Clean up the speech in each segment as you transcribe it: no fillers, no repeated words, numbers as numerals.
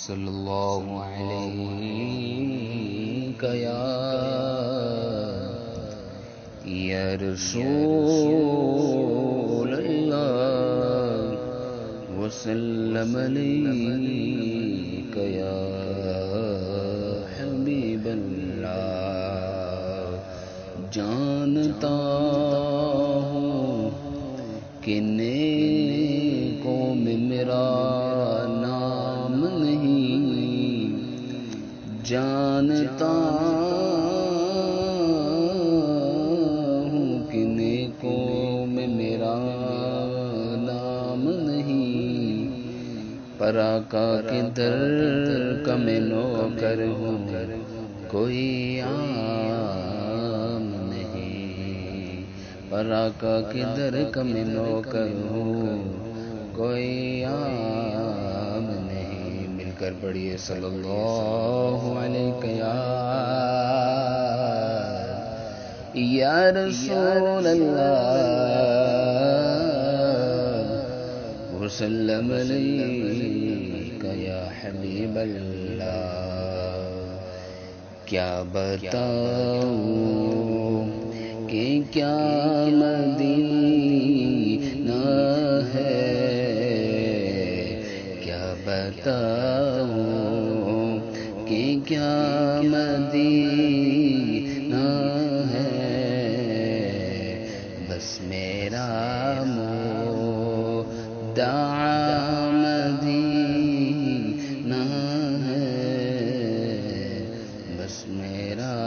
صلی اللہ علیہ یا رسول اللہ وسلم علیک یا حبیب اللہ۔ جانتا ہوں کہ نیکوں میں میرا نام نہیں، جانتا ہوں کہ نیکوں میں میرا نام نہیں، پر آقا کے در کا میں نوکر ہوں، کوئی عام نہیں، پر آقا کے در کا میں نوکر ہوں، کوئی عام نہیں۔ مل کر پڑھیے صلی اللہ علیہ یا رسول اللہ وسلم علیک یا حبیب اللہ۔ کیا بتاؤں کہ کیا مدینہ ہے، کیا بتاؤں کہ کیا مدینہ ہے، بس میرا مدعا مدینہ ہے، بس میرا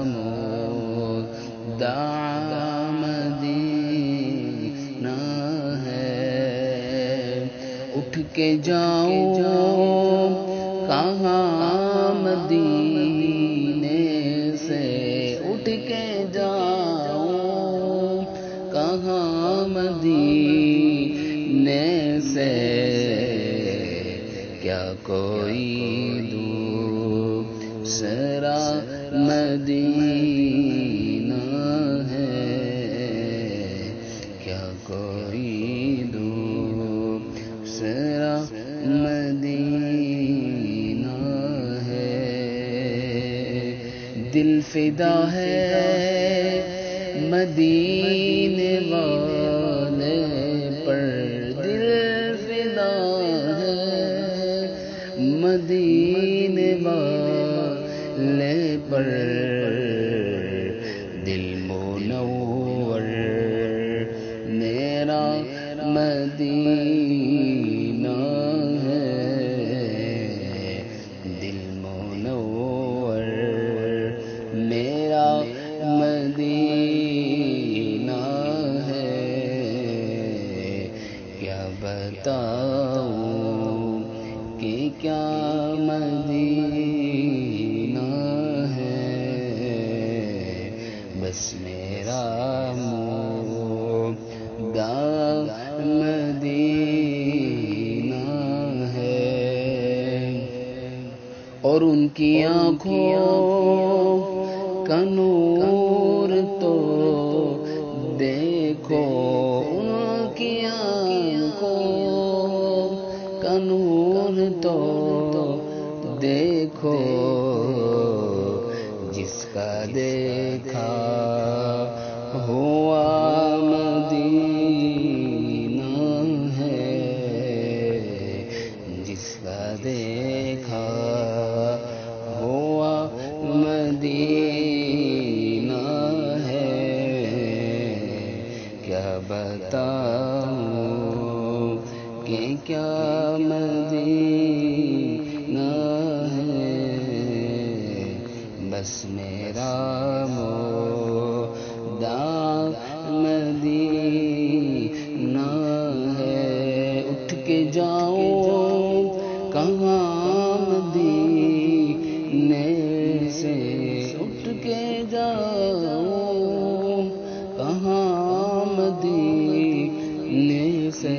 مدعا مدینہ ہے۔ اٹھ کے جاؤں کہاں مدینے سے، اٹھ کے جاؤں کہاں مدینے سے، کیا کوئی دوسرا مدینہ ہے، کیا کوئی دوسرا مدینہ ہے۔ دل فدا ہے مدینے والے پر، دل فدا ہے مدینے والے پر، دل منور میرا مدینہ ہے، دل منور میرا مدینہ ہے۔ کیا بتاؤں کہ کیا مدینہ ہے، بس میرا مدعا مدینہ ہے۔ اور ان کی آنکھوں کا نور تو دیکھو، ان کی آنکھوں کا نور تو دیکھو، جس کا دیکھا ہوا مدینہ ہے، جس کا دیکھا ہوا مدینہ ہے۔ کیا بتاؤں کہ کیا مدینہ ہے، بس میرا مدعا مدینہ ہے۔ اٹھ کے جاؤں کہاں مدینے سے، اٹھ کے جاؤں کہاں مدینے سے،